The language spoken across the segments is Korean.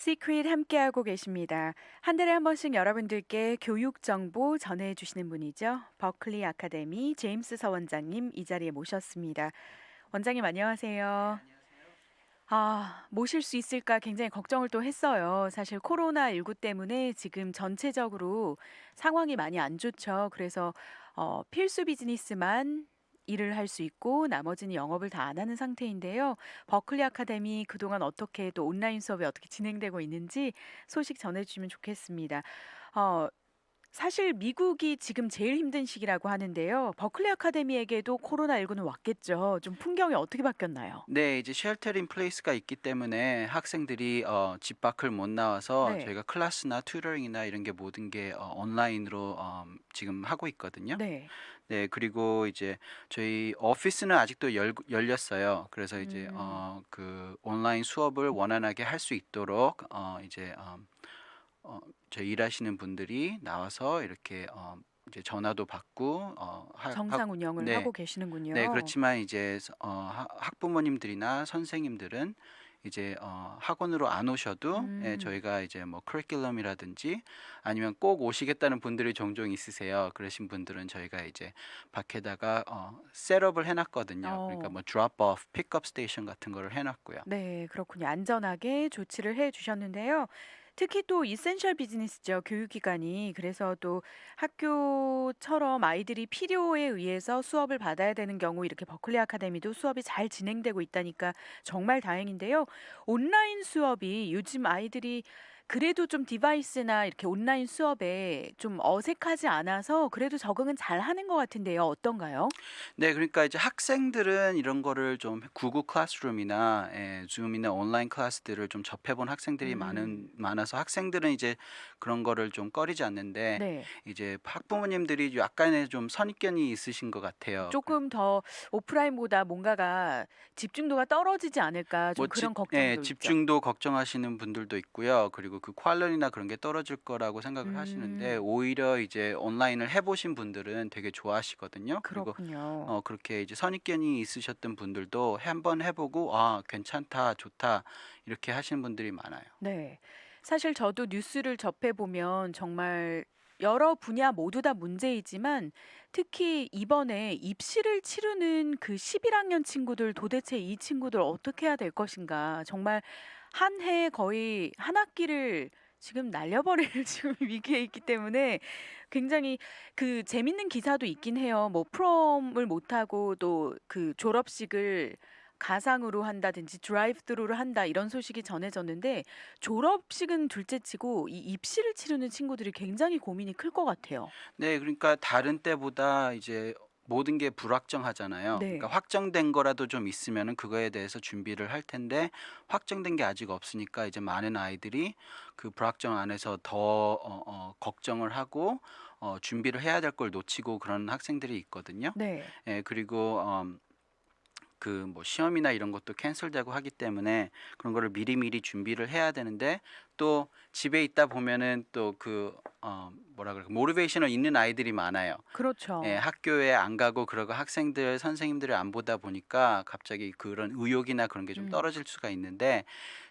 시크릿 함께하고 계십니다. 한 달에 한 번씩 여러분들께 교육 정보 전해주시는 분이죠. 버클리 아카데미 제임스 서원장님 이 자리에 모셨습니다. 원장님 안녕하세요. 모실 수 있을까 굉장히 걱정을 또 했어요. 사실 코로나19 때문에 지금 전체적으로 상황이 많이 안 좋죠. 그래서 필수 비즈니스만 일을 할 수 있고 나머지는 영업을 다 안 하는 상태인데요. 버클리 아카데미 그동안 어떻게 또 온라인 수업이 어떻게 진행되고 있는지 소식 전해주시면 좋겠습니다. 어, 사실 미국이 지금 제일 힘든 시기라고 하는데요. 버클리 아카데미에게도 코로나19는 왔겠죠. 좀 풍경이 어떻게 바뀌었나요? 네. 이제 쉘터 인 플레이스가 있기 때문에 학생들이 집 밖을 못 나와서 네. 저희가 클래스나 튜터링이나 이런 게 모든 게 온라인으로 지금 하고 있거든요. 네. 네. 그리고 이제 저희 오피스는 아직도 열렸어요. 그래서 이제 음. 그 온라인 수업을 원활하게 할 수 있도록 이제 저희 일하시는 분들이 나와서 이렇게 이제 전화도 받고 하 학 정상 운영을 네. 하고 네. 계시는군요. 그렇지만 이제 학부모님들이나 선생님들은 이제 학원으로 안 오셔도 예 음. 저희가 이제 뭐 커리큘럼이라든지 아니면 꼭 오시겠다는 분들이 종종 있으세요. 그러신 분들은 저희가 이제 밖에다가 셋업을 해 놨거든요. 그러니까 어. 뭐 드롭 오프, 픽업 스테이션 같은 거를 해 놨고요. 네, 그렇군요. 안전하게 조치를 해 주셨는데요. 특히 또 이센셜 비즈니스죠, 교육기관이. 그래서 또 학교처럼 아이들이 필요에 의해서 수업을 받아야 되는 경우 이렇게 버클리 아카데미도 수업이 잘 진행되고 있다니까 정말 다행인데요. 온라인 수업이 요즘 아이들이 그래도 좀 디바이스나 이렇게 온라인 수업에 좀 어색하지 않아서 그래도 적응은 잘하는 것 같은데요. 어떤가요? 네. 그러니까 이제 학생들은 이런 거를 좀 구글 클래스룸이나 줌이나 온라인 클래스들을 좀 접해 본 학생들이 음. 많아서 학생들은 이제 그런 거를 좀 꺼리지 않는데 네. 이제 학부모님들이 약간의 좀 선입견이 있으신 것 같아요. 조금 더 오프라인보다 뭔가가 집중도가 떨어지지 않을까 좀 뭐 그런 예 걱정도 있죠. 집중도 걱정하시는 분들도 있고요. 그리고 그 퀄리티나 그런 게 떨어질 거라고 생각을 하시는데 음. 오히려 이제 온라인을 해 보신 분들은 되게 좋아하시거든요. 그리고 그렇군요. 그렇게 이제 선입견이 있으셨던 분들도 한번 해 보고 '아 괜찮다. 좋다.' 이렇게 하시는 분들이 많아요. 네. 사실 저도 뉴스를 접해 보면 정말 여러 분야 모두 다 문제이지만 특히 이번에 입시를 치르는 그 11 학년 친구들 도대체 이 친구들 어떻게 해야 될 것인가. 정말 한 해 거의 한 학기를 지금 날려버릴 지금 위기에 있기 때문에 굉장히 그 재밌는 기사도 있긴 해요. 뭐 프롬을 못 하고 또 그 졸업식을 가상으로 한다든지 드라이브 스루를 한다 이런 소식이 전해졌는데 졸업식은 둘째치고 이 입시를 치르는 친구들이 굉장히 고민이 클 것 같아요. 네. 그러니까 다른 때보다 이제 모든 게 불확정하잖아요. 그러니까 네. 확정된 거라도 좀 있으면은 그거에 대해서 준비를 할 텐데 확정된 게 아직 없으니까 이제 많은 아이들이 그 불확정 안에서 더 걱정을 하고 준비를 해야 될 걸 놓치고 그런 학생들이 있거든요. 네. 예 그리고 그 뭐 시험이나 이런 것도 캔슬되고 하기 때문에 그런 거를 미리미리 준비를 해야 되는데 또 집에 있다 보면은 또 그 뭐라 그럴까 모티베이션을 잃는 아이들이 많아요. 예 그렇죠. 학교에 안 가고 그러고 학생들 선생님들을 안 보다 보니까 갑자기 그런 의욕이나 그런 게 좀 음. 떨어질 수가 있는데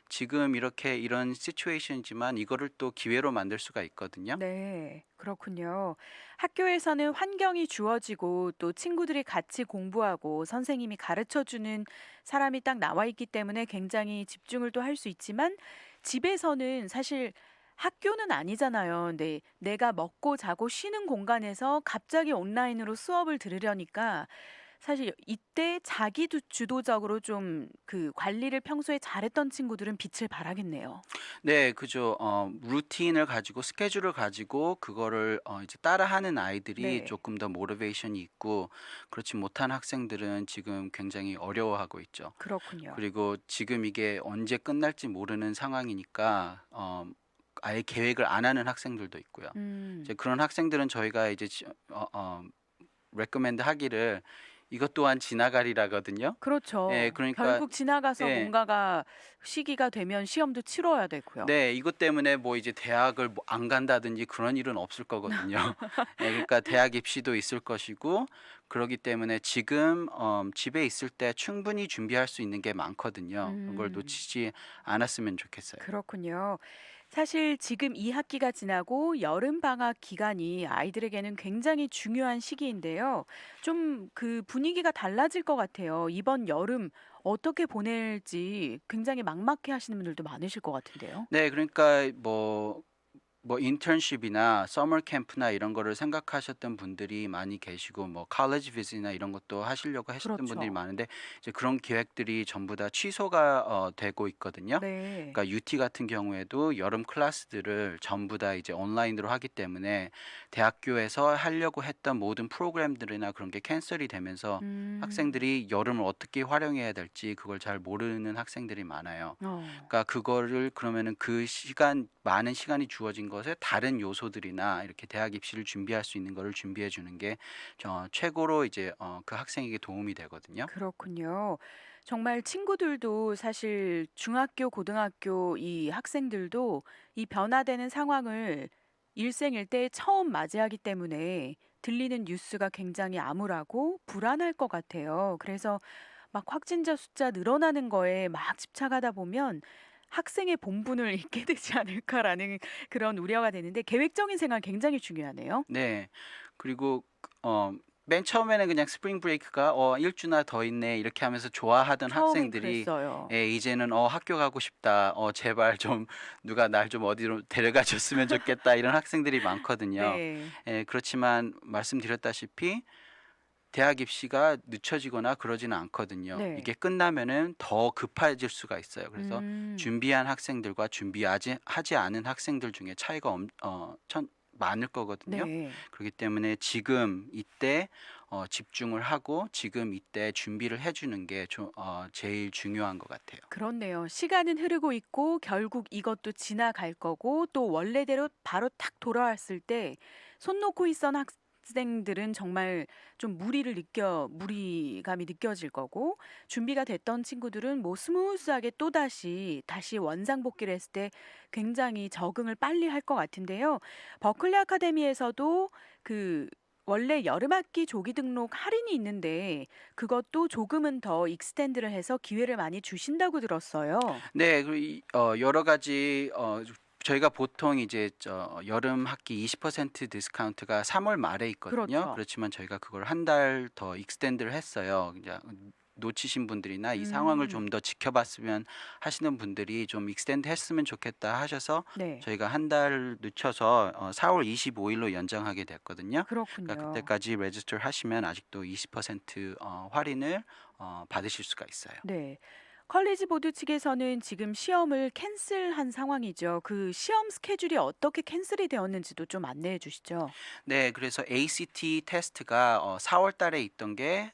지금 이렇게 이런 시츄에이션이지만 이거를 또 기회로 만들 수가 있거든요. 네. 그렇군요. 학교에서는 환경이 주어지고 또 친구들이 같이 공부하고 선생님이 가르쳐 주는 사람이 딱 나와 있기 때문에 굉장히 집중을 또 할 수 있지만 집에서는 사실 학교는 아니잖아요. 네. 내가 먹고 자고 쉬는 공간에서 갑자기 온라인으로 수업을 들으려니까 사실 이때 자기 주도적으로 좀 그 관리를 평소에 잘했던 친구들은 빛을 발하겠네요. 네 그죠. 루틴을 가지고 스케줄을 가지고 그거를 이제 따라하는 아이들이 네. 조금 더 모티베이션이 있고 그렇지 못한 학생들은 지금 굉장히 어려워하고 있죠. 그렇군요. 그리고 지금 이게 언제 끝날지 모르는 상황이니까 아예 계획을 안 하는 학생들도 있고요. 음. 이제 그런 학생들은 저희가 이제 recommend 하기를 이것 또한 지나가리라거든요. 예, 그렇죠. 그러니까 결국 지나가서 예. 뭔가가 시기가 되면 시험도 치러야 되고요. 네. 이것 때문에 뭐 이제 대학을 뭐 안 간다든지 그런 일은 없을 거거든요. 예, 그러니까 대학 입시도 있을 것이고 그러기 때문에 지금 집에 있을 때 충분히 준비할 수 있는 게 많거든요. 그런 걸 음. 놓치지 않았으면 좋겠어요. 그렇군요. 사실 지금 이 학기가 지나고 여름 방학 기간이 아이들에게는 굉장히 중요한 시기인데요. 좀 그 분위기가 달라질 것 같아요. 이번 여름 어떻게 보낼지 굉장히 막막해 하시는 분들도 많으실 것 같은데요. 네. 그러니까 뭐 인턴십이나 서머 캠프나 이런 거를 생각하셨던 분들이 많이 계시고 뭐 college visit나 이런 것도 하시려고 하셨던 분들이 그렇죠. 많은데 이제 그런 계획들이 전부 다 취소가 되고 있거든요. 네. 그러니까 UT 같은 경우에도 여름 클래스들을 전부 다 이제 온라인으로 하기 때문에 대학교에서 하려고 했던 모든 프로그램들이나 그런 게 캔슬이 되면서 음. 학생들이 여름을 어떻게 활용해야 될지 그걸 잘 모르는 학생들이 많아요. 어. 그러니까 그거를 그러면은 그 시간 많은 시간이 주어진 것에 다른 요소들이나 이렇게 대학 입시를 준비할 수 있는 거를 준비해 주는 게 최고로 이제 그 학생에게 도움이 되거든요. 그렇군요. 정말 친구들도 사실 중학교, 고등학교 이 학생들도 이 변화되는 상황을 일생일대에 처음 맞이하기 때문에 들리는 뉴스가 굉장히 암울하고 불안할 것 같아요. 그래서 막 확진자 숫자 늘어나는 거에 막 집착하다 보면 학생의 본분을 잊게 되지 않을까라는 그런 우려가 되는데 계획적인 생활 굉장히 중요하네요. 네. 그리고 맨 처음에는 그냥 스프링 브레이크가 1주나 더 있네.' 이렇게 하면서 좋아하던 처음엔 학생들이 그랬어요. 예, 이제는 '학교 가고 싶다. 제발 좀 누가 날 좀 어디로 데려가 줬으면 좋겠다.' 이런 학생들이 많거든요. 네. 예, 그렇지만 말씀드렸다시피 대학 입시가 늦춰지거나 그러지는 않거든요. 네. 이게 끝나면은 더 급해질 수가 있어요. 그래서 음. 준비한 학생들과 준비하지 하지 않은 학생들 중에 차이가 많을 거거든요. 네. 그렇기 때문에 지금 이때 집중을 하고 지금 이때 준비를 해 주는 게 제일 중요한 것 같아요. 그렇네요. 시간은 흐르고 있고 결국 이것도 지나갈 거고 또 원래대로 바로 탁 돌아왔을 때 손 놓고 있던 학생들은 정말 좀 무리감이 느껴질 거고 준비가 됐던 친구들은 뭐 스무스하게 다시 원상복귀를 했을 때 굉장히 적응을 빨리 할 것 같은데요. 버클리 아카데미에서도 그 원래 여름학기 조기 등록 할인이 있는데 그것도 조금은 더 익스텐드를 해서 기회를 많이 주신다고 들었어요. 네. 그리고 여러 가지 저희가 보통 이제 여름 학기 20% 디스카운트가 3월 말에 있거든요. 그렇죠. 그렇지만 저희가 그걸 한 달 더 익스텐드를 했어요. 이제 놓치신 분들이나 이 상황을 좀 음. 더 지켜봤으면 하시는 분들이 좀 익스텐드 했으면 좋겠다 하셔서 네. 저희가 한 달 늦춰서 4월 25일로 연장하게 됐거든요. 그러니까 그렇군요. 그때까지 레지스터 하시면 아직도 20% 할인을 받으실 수가 있어요. 네. 컬리지 보드 측에서는 지금 시험을 캔슬한 상황이죠. 그 시험 스케줄이 어떻게 캔슬이 되었는지도 좀 안내해 주시죠. 네. 그래서 ACT 테스트가 4월 달에 있던 게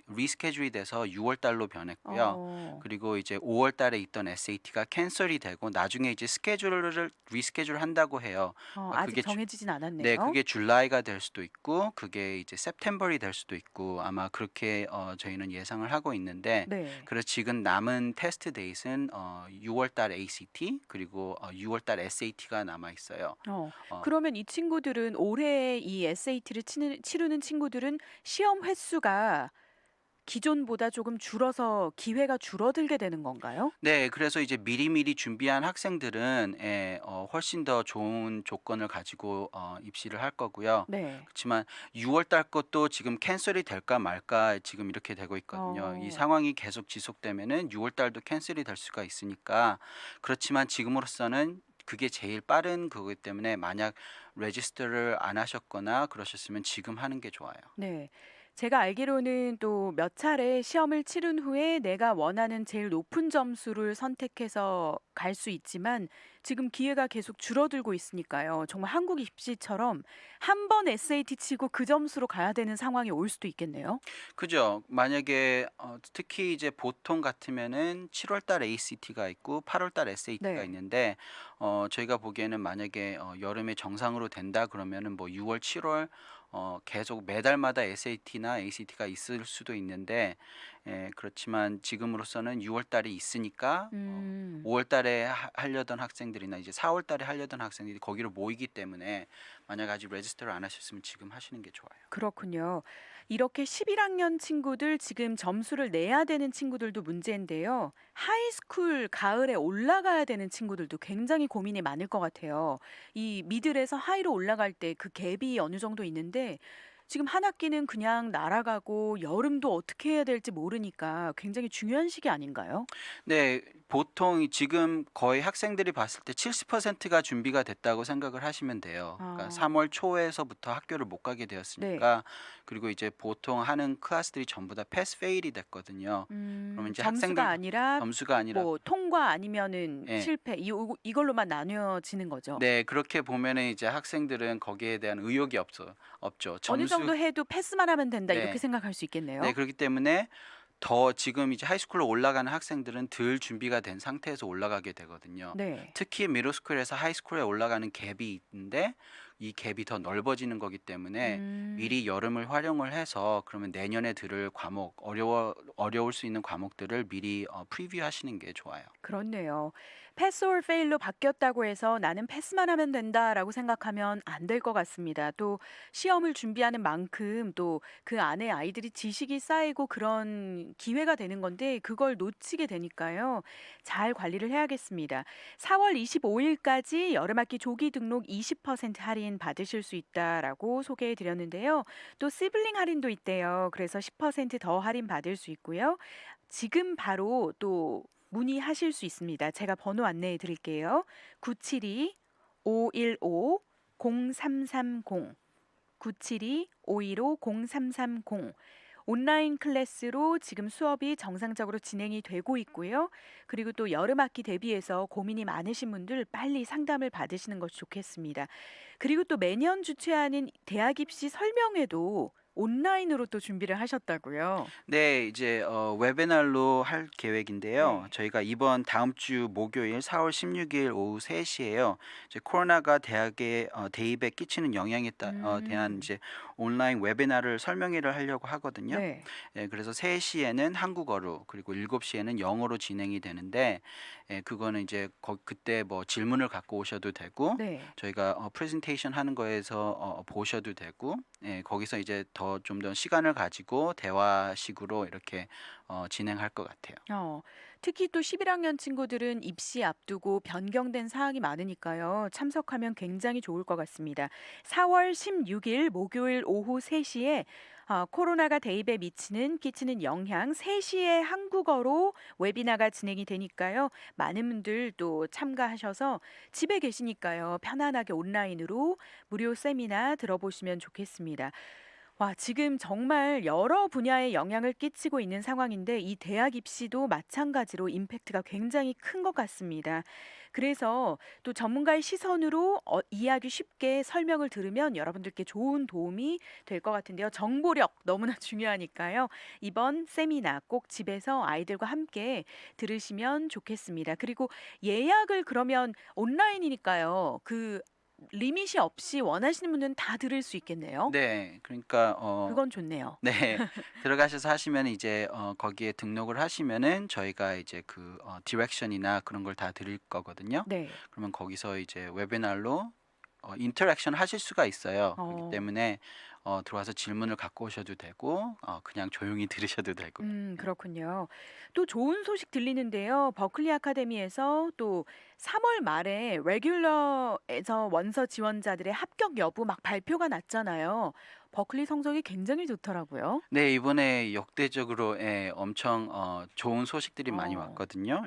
리스케줄이 돼서 6월 달로 변했고요. 어. 그리고 이제 5월 달에 있던 SAT가 캔슬이 되고 나중에 이제 스케줄을 리스케줄 한다고 해요. 아직 그게 정해지진 네, 않았네요. 그게 줄라이가 될 수도 있고 그게 이제 September이 될 수도 있고 아마 그렇게 저희는 예상을 하고 있는데 네. 그래서 지금 남은 테스트 데이트는 6월 달 ACT 그리고 6월 달 SAT가 남아 있어요. 어. 어 그러면 이 친구들은 올해 이 SAT를 치르는 친구들은 시험 횟수가 기존보다 조금 줄어서 기회가 줄어들게 되는 건가요? 네. 그래서 이제 미리미리 준비한 학생들은 훨씬 더 좋은 조건을 가지고 입시를 할 거고요. 네. 그렇지만 6월 달 것도 지금 캔슬이 될까 말까 지금 이렇게 되고 있거든요. 이 어. 상황이 계속 지속되면은 6월 달도 캔슬이 될 수가 있으니까 그렇지만 지금으로서는 그게 제일 빠른 그거기 때문에 만약 레지스터를 안 하셨거나 그러셨으면 지금 하는 게 좋아요. 네. 제가 알기로는 또 몇 차례 시험을 치른 후에 내가 원하는 제일 높은 점수를 선택해서 갈 수 있지만 지금 기회가 계속 줄어들고 있으니까요. 정말 한국 입시처럼 한 번 SAT 치고 그 점수로 가야 되는 상황이 올 수도 있겠네요. 그죠. 만약에 특히 이제 보통 같으면은 7월 달 ACT가 있고 8월 달 SAT가 네. 있는데 저희가 보기에는 만약에 여름에 정상으로 된다 그러면은 뭐 6월, 7월 계속 매달마다 SAT나 ACT가 있을 수도 있는데 그렇지만 지금으로서는 6월 달에 있으니까 음. 5월 달에 하려던 학생들이나 이제 4월 달에 하려던 학생들이 거기로 모이기 때문에 만약 아직 레지스터를 안 하셨으면 지금 하시는 게 좋아요. 그렇군요. 이렇게 11학년 친구들 지금 점수를 내야 되는 친구들도 문제인데요. 하이스쿨 가을에 올라가야 되는 친구들도 굉장히 고민이 많을 것 같아요. 이 미들에서 하이로 올라갈 때 그 갭이 어느 정도 있는데 지금 한 학기는 그냥 날아가고 여름도 어떻게 해야 될지 모르니까 굉장히 중요한 시기 아닌가요? 네, 보통 지금 거의 학생들이 봤을 때 70%가 준비가 됐다고 생각을 하시면 돼요. 그러니까 아, 3월 초에서부터 학교를 못 가게 네. 되었으니까 그리고 이제 보통 하는 클래스들이 전부 다 패스 페일이 됐거든요. 그러면 이제 점수가 학생들도 아니라 점수가 아니라 뭐 통과 아니면은 예. 실패 이걸로만 나뉘어지는 거죠. 네, 그렇게 보면은 이제 학생들은 거기에 대한 의욕이 없죠. 어느 점수 정도 해도 '패스만 하면 된다.' 이렇게 네. 생각할 수 네, 있겠네요. 그렇기 때문에 더 지금 이제 하이스쿨로 올라가는 학생들은 덜 준비가 된 상태에서 올라가게 되거든요. 네. 특히 미들스쿨에서 하이스쿨에 올라가는 갭이 있는데 이 갭이 더 넓어지는 거기 때문에 음. 미리 여름을 활용을 해서 그러면 내년에 들을 과목 어려울 수 있는 과목들을 미리 프리뷰 하시는 게 좋아요. 그렇네요. 패스 or fail로 바뀌었다고 해서 '나는 패스만 하면 된다.'라고 생각하면 안 될 것 같습니다. 또 시험을 준비하는 만큼 또 그 안에 아이들이 지식이 쌓이고 그런 기회가 되는 건데 그걸 놓치게 되니까요. 잘 관리를 해야겠습니다. 4월 25 일까지 여름학기 조기 등록 20% 할인 받으실 수 있다라고 소개해 드렸는데요. 또 시블링 할인도 있대요. 그래서 10%더 할인 받을 수 있고요. 지금 바로 또 문의하실 수 있습니다. 제가 번호 안내해 드릴게요. 972-515-0330 972-515-0330 온라인 클래스로 지금 수업이 정상적으로 진행이 되고 있고요. 그리고 또 여름 학기 대비해서 고민이 많으신 분들 빨리 상담을 받으시는 것이 좋겠습니다. 그리고 또 매년 주최하는 대학 입시 설명회도 온라인으로 또 준비를 하셨다고요. 네, 이제 웨비나르로 할 계획인데요. 네. 저희가 이번 다음 주 목요일 4월 16일 오후 3시에요. 이제 코로나가 대학의 대입에 끼치는 영향에 대한 음. 이제 온라인 웨비나를 설명회를 하려고 하거든요. 네. 예, 그래서 3시에는 한국어로 그리고 7시에는 영어로 진행이 되는데 그거는 이제 그때 뭐 질문을 갖고 오셔도 되고 네. 저희가 프레젠테이션 하는 거에서 보셔도 되고 거기서 이제 좀 더 시간을 가지고 대화식으로 이렇게 진행할 것 같아요. 특히 또 11학년 친구들은 입시 앞두고 변경된 사항이 많으니까요. 참석하면 굉장히 좋을 것 같습니다. 4월 16일 목요일 오후 3시에 코로나가 대입에 끼치는 영향 3시에 한국어로 웨비나가 진행이 되니까요. 많은 분들 또 참가하셔서 집에 계시니까요. 편안하게 온라인으로 무료 세미나 들어보시면 좋겠습니다. 와, 지금 정말 여러 분야에 영향을 끼치고 있는 상황인데 이 대학 입시도 마찬가지로 임팩트가 굉장히 큰 것 같습니다. 그래서 또 전문가의 시선으로 이해하기 쉽게 설명을 들으면 여러분들께 좋은 도움이 될 것 같은데요. 정보력 너무나 중요하니까요. 이번 세미나 꼭 집에서 아이들과 함께 들으시면 좋겠습니다. 그리고 예약을 그러면 온라인이니까요. 그 리밋이 없이 원하시는 분들은 다 들을 수 있겠네요. 네, 그러니까 그건 좋네요. 네. 들어가셔서 하시면 이제 거기에 등록을 하시면은 저희가 이제 그 디렉션이나 그런 걸 다 드릴 거거든요. 네. 그러면 거기서 이제 웨비나르로 인터랙션 하실 수가 있어요. 그렇기 어. 때문에 들어와서 질문을 갖고 오셔도 되고 그냥 조용히 들으셔도 되고요. 네. 그렇군요. 또 좋은 소식 들리는데요. 버클리 아카데미에서 또 3월 말에 레귤러에서 원서 지원자들의 합격 여부 막 발표가 났잖아요. 버클리 성적이 굉장히 좋더라고요. 네, 이번에 역대적으로 엄청 좋은 소식들이 많이 어. 왔거든요.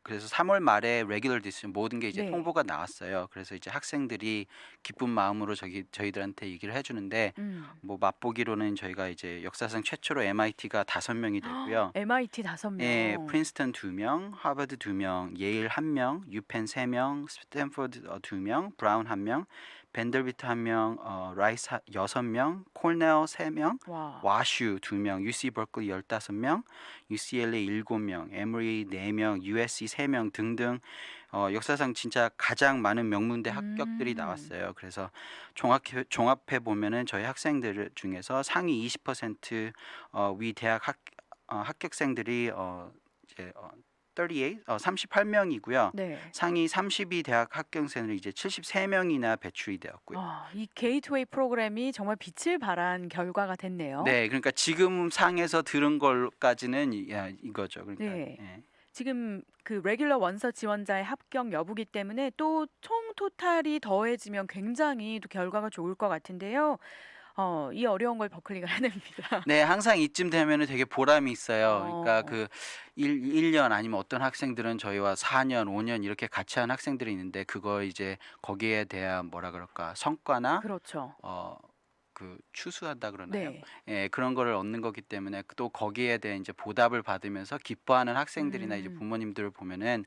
그래서 3월 말에 레귤러 디시전 모든 게 이제 네. 통보가 나왔어요. 그래서 이제 학생들이 기쁜 마음으로 저희들한테 얘기를 해주는데 음. 뭐 맛보기로는 저희가 이제 역사상 최초로 MIT가 5명이 되고요. MIT 5명. 프린스턴 2명, 하버드 2명, 예일 1명, 유펜 3명, 스탠포드 2명, 브라운 1명, 밴더비트 1명, 라이스 6명, 코넬 3명, 와. 와슈 2명, UC 버클리 15명, UCLA 7명, 에머리 4명, USC 3명 등등 역사상 진짜 가장 많은 명문대 합격들이 음. 나왔어요. 그래서 종합해 보면은 저희 학생들 중에서 상위 20% 위 대학 합격생들이 이제 38명이고요. 네. 상위 32 대학 합격생은 이제 73명이나 배출이 되었고요. 이 게이트웨이 프로그램이 정말 빛을 발한 결과가 됐네요. 네, 그러니까 지금 상에서 들은 걸까지는 이거죠. 그러니까 네. 예. 지금 그 레귤러 원서 지원자의 합격 여부기 때문에 또 총 토탈이 더해지면 굉장히 또 결과가 좋을 것 같은데요. 이 어려운 걸 버클리가 해냅니다. 네, 항상 이쯤 되면은 되게 보람이 있어요. 그러니까 어. 그 1년 아니면 어떤 학생들은 저희와 4년, 5년 이렇게 같이 한 학생들이 있는데 그거 이제 거기에 대한 뭐라 그럴까 성과나 그렇죠. 그 추수한다 그러나요? 네. 예, 그런 거를 얻는 거기 때문에 또 거기에 대한 이제 보답을 받으면서 기뻐하는 학생들이나 이제 음. 부모님들을 보면은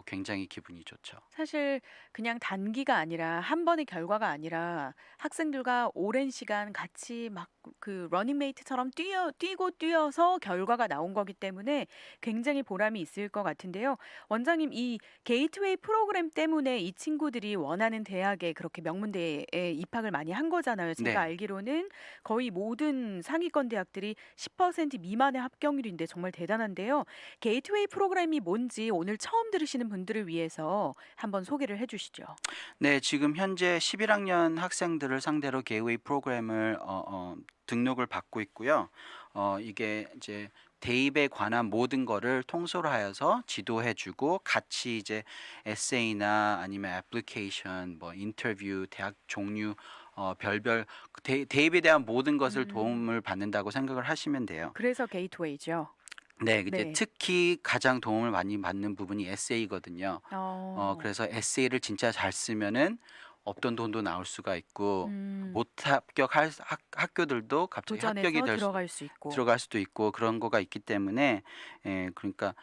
굉장히 기분이 좋죠. 사실 그냥 단기가 아니라 한 번의 결과가 아니라 학생들과 오랜 시간 같이 막 그 러닝메이트처럼 뛰고 뛰어서 결과가 나온 거기 때문에 굉장히 보람이 있을 것 같은데요. 원장님, 이 게이트웨이 프로그램 때문에 이 친구들이 원하는 대학에 그렇게 명문대에 입학을 많이 한 거잖아요. 제가 네. 알기로는 거의 모든 상위권 대학들이 10% 미만의 합격률인데 정말 대단한데요. 게이트웨이 프로그램이 뭔지 오늘 처음 들으시는 분들을 위해서 한번 소개를 해 주시죠. 네, 지금 현재 11학년 학생들을 상대로 게이웨이 프로그램을 등록을 받고 있고요. 이게 이제 대입에 관한 모든 거를 통솔 하여서 지도해주고 같이 이제 에세이나 아니면 애플리케이션, 뭐 인터뷰, 대학 종류, 별별 대입에 대한 모든 것을 음. 도움을 받는다고 생각을 하시면 돼요. 그래서 게이트웨이죠. 네, 이제 네. 특히 가장 도움을 많이 받는 부분이 에세이거든요. 어. 그래서 에세이를 진짜 잘 쓰면은 없던 돈도 나올 수가 있고 음. 못 합격할 학교들도 갑자기 합격이 도전해서 들어갈 수 있고. 들어갈 수도 있고 그런 거가 있기 때문에 그러니까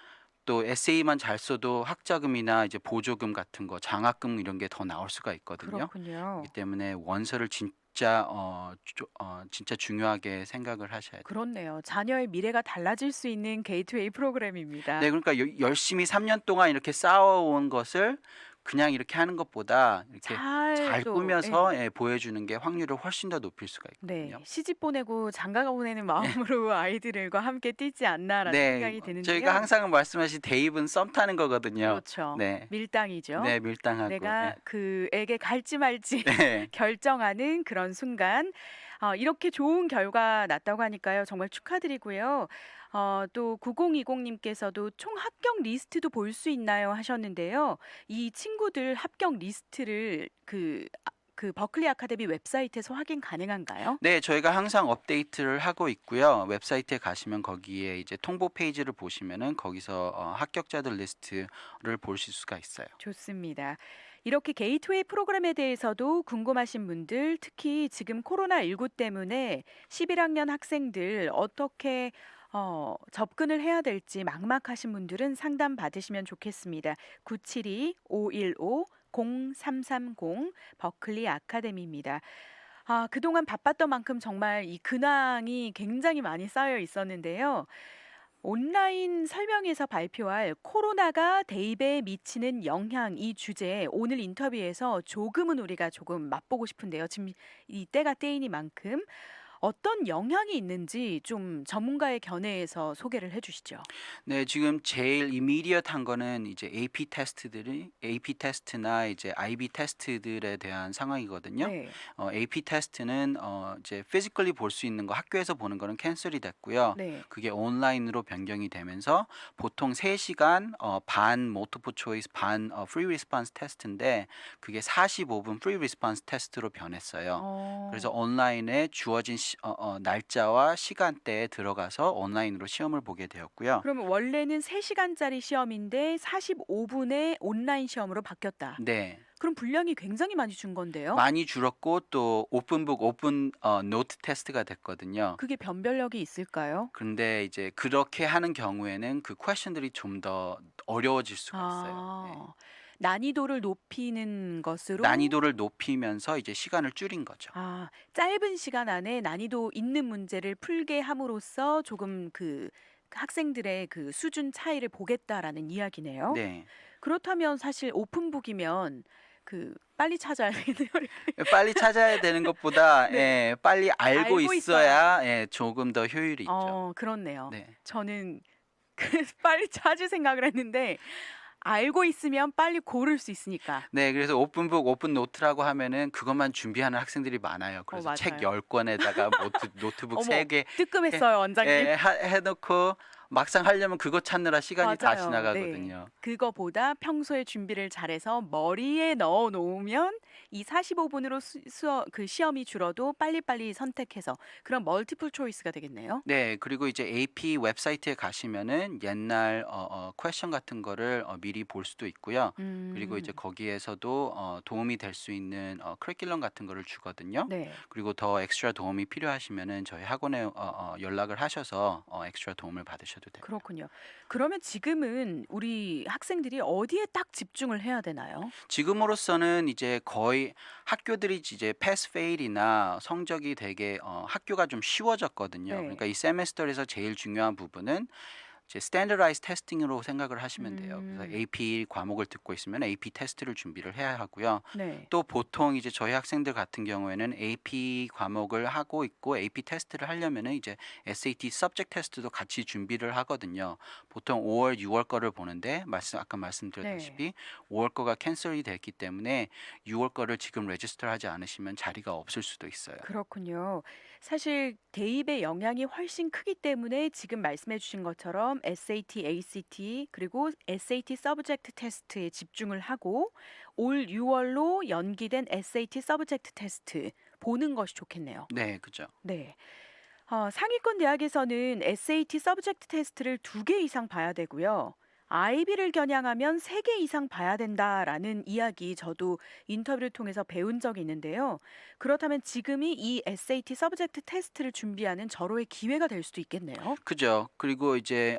또 에세이만 잘 써도 학자금이나 이제 보조금 같은 거, 장학금 이런 게 더 나올 수가 있거든요. 그렇군요. 그렇기 때문에 원서를 진짜 진짜 중요하게 생각을 하셔야 돼요. 그렇네요. 자녀의 미래가 달라질 수 있는 게이트웨이 프로그램입니다. 네, 그러니까 열심히 3년 동안 이렇게 쌓아온 것을 그냥 이렇게 하는 것보다 이렇게 잘 잘 또 예. 꾸며서 보여주는 게 확률을 훨씬 더 높일 수가 네. 있거든요. 시집 보내고 장가 보내는 마음으로 아이들과 함께 뛰지 않나라는 네, 생각이 저희가 드는데요. 항상 말씀하신 대입은 썸 타는 거거든요. 그렇죠. 네, 밀당이죠. 네, 밀당하고, 내가 그에게 갈지 말지 네, 결정하는 그런 순간. 이렇게 좋은 결과 났다고 하니까요. 정말 축하드리고요. 또 9020님께서도 총 합격 리스트도 볼 수 있나요? 하셨는데요. 이 친구들 합격 리스트를 그 버클리 아카데미 웹사이트에서 확인 가능한가요? 네, 저희가 항상 업데이트를 하고 있고요. 웹사이트에 가시면 거기에 이제 통보 페이지를 보시면은 거기서 합격자들 리스트를 보실 수가 있어요. 좋습니다. 이렇게 게이트웨이 프로그램에 대해서도 궁금하신 분들, 특히 지금 코로나19 때문에 11학년 학생들 어떻게 접근을 해야 될지 막막하신 분들은 상담 받으시면 좋겠습니다. 972-515-0330 버클리 아카데미입니다. 그동안 바빴던 만큼 정말 이 근황이 굉장히 많이 쌓여 있었는데요. 온라인 설명회에서 발표할 코로나가 대입에 미치는 영향 이 주제에 오늘 인터뷰에서 조금은 우리가 조금 맛보고 싶은데요. 지금 이 때가 때이니만큼 어떤 영향이 있는지 좀 전문가의 견해에서 소개를 해 주시죠. 네, 지금 제일 이미디어트한 거는 이제 AP 테스트나 이제 IB 테스트들에 대한 상황이거든요. 네. AP 테스트는 이제 피지컬리 볼 수 있는 거 학교에서 보는 거는 캔슬이 됐고요. 네. 그게 온라인으로 변경이 되면서 보통 3시간 반 모터플 초이스 반 프리 리스폰스 테스트인데 그게 45분 프리 리스폰스 테스트로 변했어요. 그래서 어. 온라인에 주어진 날짜와 시간대에 들어가서 온라인으로 시험을 보게 되었고요. 그러면 원래는 3 시간짜리 시험인데 45분의 온라인 시험으로 바뀌었다. 네. 그럼 분량이 굉장히 많이 준 건데요. 많이 줄었고 또 오픈북 오픈 노트 테스트가 됐거든요. 그게 변별력이 있을까요? 그런데 이제 그렇게 하는 경우에는 그 퀘션들이 좀 더 어려워질 수가 있어요. 네. 아. 난이도를 높이는 것으로 난이도를 높이면서 이제 시간을 줄인 거죠. 짧은 시간 안에 난이도 있는 문제를 풀게 함으로써 조금 그 학생들의 그 수준 차이를 보겠다라는 이야기네요. 네. 그렇다면 사실 오픈북이면 그 빨리 찾아야 되겠네요. 빨리 찾아야 되는 것보다 네. 빨리 알고 알고 있어야. 있어야 조금 더 효율이 있죠. 그렇네요. 네. 저는 그래서 빨리 찾을 생각을 했는데 알고 있으면 빨리 고를 수 있으니까. 네. 그래서 오픈북, 오픈노트라고 하면은 그것만 준비하는 학생들이 많아요. 그래서 책 맞아요. 10권에다가 노트북 어머, 3개 뜨끔했어요, 원장님. 해 놓고 막상 하려면 그거 찾느라 시간이 다 맞아요. 네. 지나가거든요. 그거보다 평소에 준비를 잘해서 머리에 넣어 놓으면 이 45분으로 그 시험이 줄어도 빨리빨리 선택해서 그런 멀티플 초이스가 되겠네요. 네. 그리고 이제 AP 웹사이트에 가시면은 옛날 퀘스천 같은 거를 미리 볼 수도 있고요. 그리고 이제 음. 거기에서도 도움이 될 수 있는 커리큘럼 같은 거를 주거든요. 네. 그리고 더 엑스트라 도움이 필요하시면은 저희 학원에 연락을 하셔서 엑스트라 도움을 받으셔도 됩니다. 그렇군요. 그러면 지금은 우리 학생들이 어디에 딱 집중을 해야 되나요? 지금으로서는 이제 거의 학교들이 이제 패스 페일이나 성적이 되게 학교가 좀 쉬워졌거든요. 그러니까 네. 이 세메스터에서 제일 중요한 부분은 이제 스탠더라이즈 테스팅으로 생각을 하시면 돼요. 그래서 음. AP 과목을 듣고 있으면 AP 테스트를 준비를 해야 하고요. 네. 또 보통 이제 저희 학생들 같은 경우에는 AP 과목을 하고 있고 AP 테스트를 하려면은 이제 SAT subject 테스트도 같이 준비를 하거든요. 보통 5월, 6월 거를 보는데 아까 네. 말씀드렸다시피 5월 거가 캔슬이 됐기 때문에 6월 거를 지금 레지스터 하지 않으시면 자리가 없을 수도 있어요. 그렇군요. 사실 대입의 영향이 훨씬 크기 때문에 지금 말씀해 주신 것처럼 SAT, ACT 그리고 SAT 서브젝트 테스트에 집중을 하고 올 6월로 연기된 SAT 서브젝트 테스트 보는 것이 좋겠네요. 네, 그죠. 네. 상위권 대학에서는 SAT 서브젝트 테스트를 2개 이상 봐야 되고요. IB를 겨냥하면 3개 이상 봐야 된다라는 이야기 저도 인터뷰를 통해서 배운 적이 있는데요. 그렇다면 지금이 이 SAT 서브젝트 테스트를 준비하는 절호의 기회가 될 수도 있겠네요. 그죠. 그리고 이제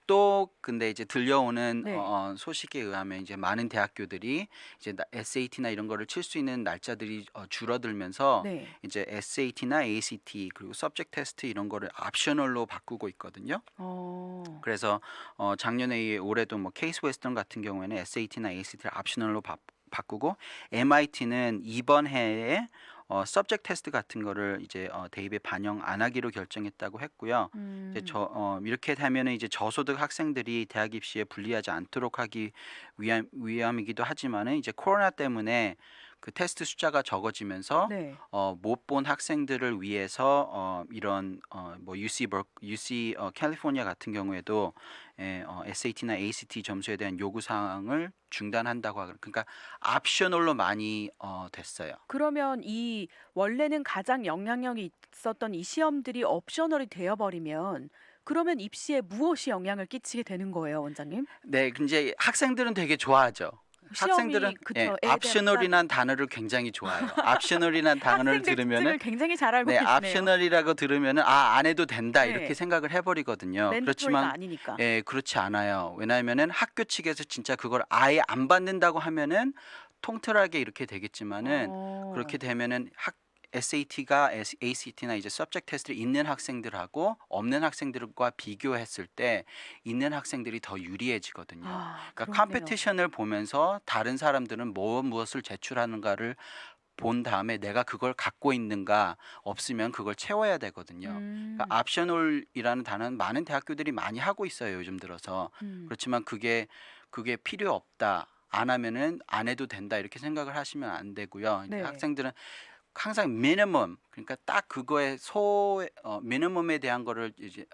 또 근데 이제 들려오는 네. 소식에 의하면 이제 많은 대학교들이 이제 SAT나 이런 거를 칠 수 있는 날짜들이 줄어들면서 네. 이제 SAT나 ACT 그리고 서브젝트 테스트 이런 거를 옵셔널로 바꾸고 있거든요. 어. 그래서 작년에 올해도 뭐 케이스 웨스턴 같은 경우에는 SAT나 ACT를 옵셔널로 바꾸고 MIT는 이번 해에 subject 테스트 같은 거를 이제 대입에 반영 안 하기로 결정했다고 했고요. 이제 음. 이렇게 하면은 이제 저소득 학생들이 대학 입시에 불리하지 않도록 하기 위함이기도 하지만은 이제 코로나 때문에 그 테스트 숫자가 적어지면서 네. 못 본 학생들을 위해서 이런 뭐 UC 캘리포니아 같은 경우에도 SAT나 ACT 점수에 대한 요구 사항을 중단한다고 하거든요. 그러니까 옵셔널로 많이 됐어요. 그러면 이 원래는 가장 영향력이 있었던 이 시험들이 옵셔널이 되어 버리면 그러면 입시에 무엇이 영향을 끼치게 되는 거예요, 원장님? 네, 근데 학생들은 되게 좋아하죠. 학생들은 시험이 그쵸. 에 대한 부담이 옵셔널이란 단어를 굉장히 좋아해요. 옵셔널이란 단어를 학생들 들으면은 특징을 굉장히 잘 알고 네, 계시네요. 옵셔널이라고 들으면은 안 해도 된다 이렇게 네. 생각을 해버리거든요. 맨더토리가 그렇지만 아니니까. 그렇지 않아요. 왜냐하면은 학교 측에서 진짜 그걸 아예 안 받는다고 하면은 통틀하게 이렇게 되겠지만은 그렇게 어. 되면은 SAT가 ACT나 이제 subject 테스트를 있는 학생들하고 없는 학생들과 비교했을 때 있는 학생들이 더 유리해지거든요. 그러니까 그렇네요. 컴페티션을 보면서 다른 사람들은 무엇을 제출하는가를 본 다음에 내가 그걸 갖고 있는가 없으면 그걸 채워야 되거든요. 음. 그러니까 옵셔널이라는 단어는 많은 대학교들이 많이 하고 있어요, 요즘 들어서. 음. 그렇지만 그게 필요 없다. 안 하면은 안 해도 된다. 이렇게 생각을 하시면 안 되고요. 이제 네. 학생들은 항상 미니멈 그러니까 딱 그거의 미니멈에 대한 거를 이제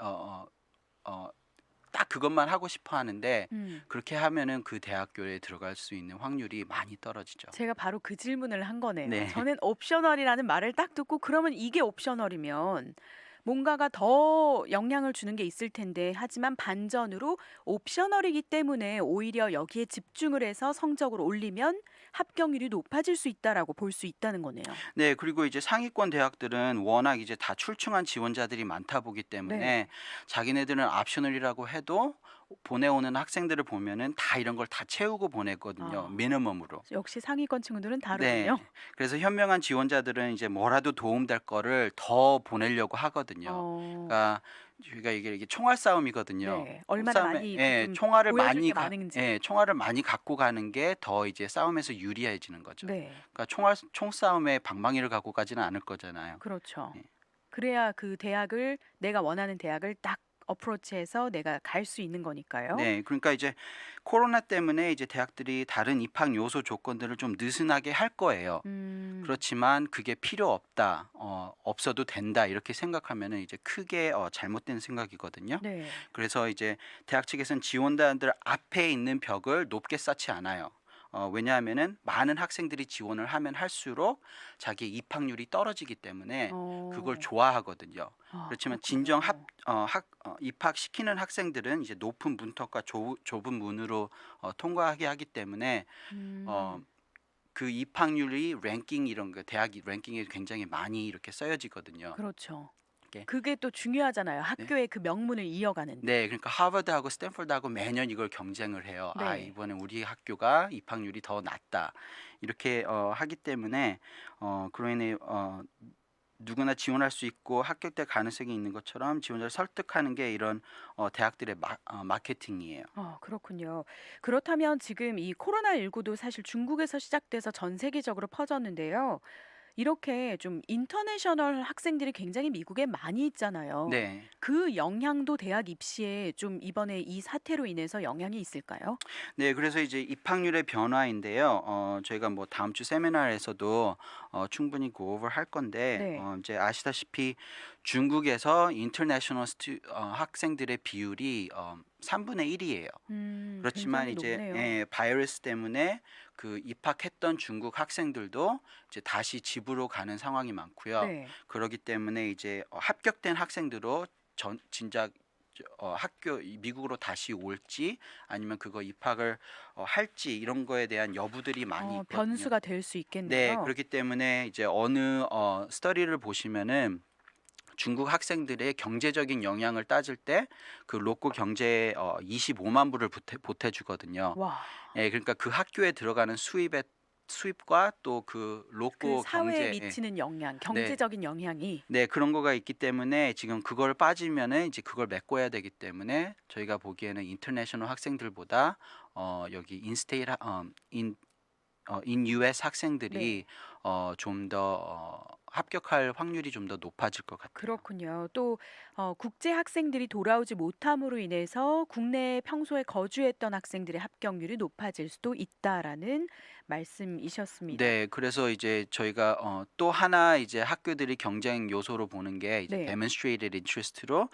딱 그것만 하고 싶어 하는데 음. 그렇게 하면은 그 대학교에 들어갈 수 있는 확률이 많이 떨어지죠. 제가 바로 그 질문을 한 거네요. 네. 저는 옵셔널이라는 말을 딱 듣고 그러면 이게 옵셔널이면 뭔가가 더 영향을 주는 게 있을 텐데 하지만 반전으로 옵셔널이기 때문에 오히려 여기에 집중을 해서 성적을 올리면 합격률이 높아질 수 있다라고 볼 수 있다는 거네요. 네. 그리고 이제 상위권 대학들은 워낙 이제 다 출중한 지원자들이 많다 보기 네. 때문에 자기네들은 옵셔널이라고 해도 보내오는 학생들을 보면은 다 이런 걸 다 채우고 보내거든요, 아. 미니멈으로. 역시 상위권 친구들은 네. 다르군요. 그래서 현명한 지원자들은 이제 뭐라도 도움될 거를 더 보내려고 하거든요. 어. 그러니까 저희가 이게 총알 싸움이거든요. 네. 얼마나 총싸움에 많이 이렇게 예, 좀 총알을 보여줄 많이 게 많은지. 총알을 많이 갖고 가는 게 더 이제 싸움에서 유리해지는 거죠. 네. 그러니까 총싸움에 방망이를 갖고 가지는 않을 거잖아요. 그렇죠. 예. 그래야 그 대학을 내가 원하는 대학을 딱 어프로치해서 내가 갈 수 있는 거니까요. 네. 그러니까 이제 코로나 때문에 이제 대학들이 다른 입학 요소 조건들을 좀 느슨하게 할 거예요. 음. 그렇지만 그게 필요 없다. 없어도 된다. 이렇게 생각하면은 이제 크게 잘못된 생각이거든요. 네. 그래서 이제 대학 측에서는 지원단들 앞에 있는 벽을 높게 쌓지 않아요. 왜냐하면은 많은 학생들이 지원을 하면 할수록 자기 입학률이 떨어지기 때문에 그걸 어. 좋아하거든요. 아 그렇지만 그렇군요. 진정 입학시키는 학생들은 이제 높은 문턱과 좁은 문으로 통과하게 하기 때문에 어, 음. 그 입학률이 랭킹 이런 거 대학 랭킹에 굉장히 많이 이렇게 써여지거든요. 그렇죠. 이게 그게 또 중요하잖아요. 네. 학교의 그 명문을 이어가는 데. 네, 그러니까 하버드하고 스탠퍼드하고 매년 이걸 경쟁을 해요. 아, 네. 이번에 우리 학교가 입학률이 더 낮다. 이렇게 하기 때문에 그로 인해 누구나 지원할 수 있고 합격될 가능성이 있는 것처럼 지원자를 설득하는 게 이런 대학들의 마케팅이에요. 그렇군요. 그렇다면 지금 이 코로나19도 사실 중국에서 시작돼서 전 세계적으로 퍼졌는데요. 이렇게 좀 인터내셔널 학생들이 굉장히 미국에 많이 있잖아요. 네. 그 영향도 대학 입시에 좀 이번에 이 사태로 인해서 영향이 있을까요? 네, 그래서 이제 입학률의 변화인데요. 저희가 뭐 다음 주 세미나에서도 충분히 고over 할 건데 네. 이제 아시다시피 중국에서 인터내셔널 학생들의 비율이 3분의 1이에요. 그렇지만 굉장히 이제 높네요. 바이러스 때문에 그 입학했던 중국 학생들도 이제 다시 집으로 가는 상황이 많고요. 네. 그러기 때문에 이제 합격된 학생들로 진작 미국으로 다시 올지 아니면 그거 입학을 할지 이런 거에 대한 여부들이 많이 있거든요. 변수가 될 수 네, 있겠네요. 그렇기 때문에 이제 어느 스터디를 보시면은 중국 학생들의 경제적인 영향을 따질 때 그 로코 경제에 25만 불을 보태주거든요. 와. 예, 그러니까 그 학교에 들어가는 수입과 또 그 그 로코 사회에 경제, 미치는 영향, 네, 경제적인 영향이 네, 그런 거가 있기 때문에 지금 그걸 빠지면은 이제 그걸 메꿔야 되기 때문에 저희가 보기에는 인터내셔널 학생들보다 여기 인스테이트 인 US 학생들이 네. 좀 더 합격할 확률이 좀 더 높아질 것 같아요. 그렇군요. 또 국제 학생들이 돌아오지 못함으로 인해서 국내에 평소에 거주했던 학생들의 합격률이 높아질 수도 있다라는 말씀이셨습니다. 네, 그래서 이제 저희가 또 하나 이제 학교들이 경쟁 요소로 보는 게 이제 네. demonstrated interest로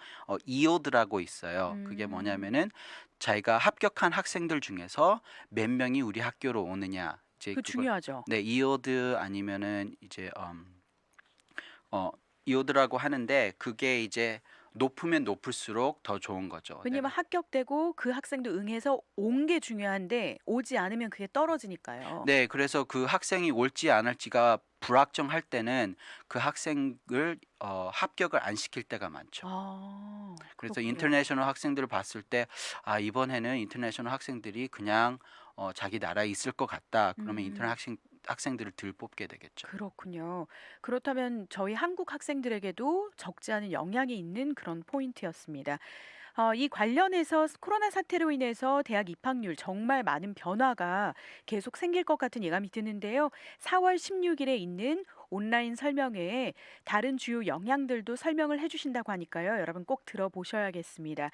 EOD라고 있어요. 그게 음. 뭐냐면은 자기가 합격한 학생들 중에서 몇 명이 우리 학교로 오느냐. 이제 그 그걸 중요하죠. 네, EOD 아니면은 이제 EOD라고 하는데 그게 이제 높으면 높을수록 더 좋은 거죠. 네. 왜냐면 합격되고 그 학생도 응해서 온 게 중요한데 오지 않으면 그게 떨어지니까요. 네, 그래서 그 학생이 올지 안 할지가 불확정할 때는 그 학생을 합격을 안 시킬 때가 많죠. 그래서 그렇군요. 인터내셔널 학생들을 봤을 때 아, 이번에는 인터내셔널 학생들이 그냥 자기 나라에 있을 것 같다. 그러면 음. 학생들을 덜 뽑게 되겠죠. 그렇군요. 그렇다면 저희 한국 학생들에게도 적지 않은 영향이 있는 그런 포인트였습니다. 이 관련해서 코로나 사태로 인해서 대학 입학률 정말 많은 변화가 계속 생길 것 같은 예감이 드는데요. 4월 16일에 있는 온라인 설명회에 다른 주요 영향들도 설명을 해주신다고 하니까요. 여러분 꼭 들어보셔야겠습니다.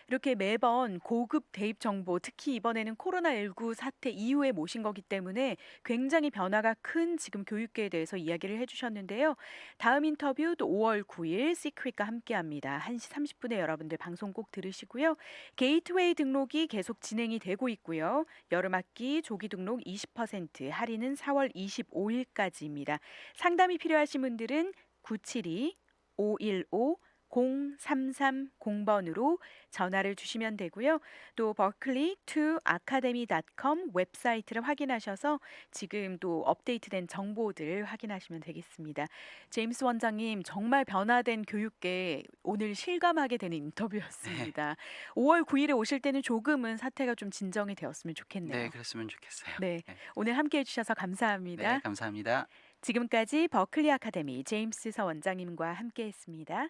이렇게 매번 고급 대입 정보, 특히 이번에는 코로나19 사태 이후에 모신 거기 때문에 굉장히 변화가 큰 지금 교육계에 대해서 이야기를 해주셨는데요. 다음 인터뷰 또 5월 9일 시크릿과 함께합니다. 1시 30분에 여러분들 방송 꼭 들으시고요. 게이트웨이 등록이 계속 진행이 되고 있고요. 여름학기 조기 등록 20% 할인은 4월 25일까지입니다. 상담이 필요하신 분들은 972 515 0330번으로 전화를 주시면 되고요. 또 berkeley2academy.com 웹사이트를 확인하셔서 지금 또 업데이트된 정보들 확인하시면 되겠습니다. 제임스 원장님, 정말 변화된 교육계 오늘 실감하게 되는 네. 인터뷰였습니다. 5월 9일에 오실 때는 조금은 사태가 좀 진정이 되었으면 네, 좋겠네요. 그랬으면 좋겠어요. 네, 네. 오늘 함께 해주셔서 네, 감사합니다. 감사합니다. 지금까지 버클리 아카데미 제임스 서 원장님과 함께 했습니다.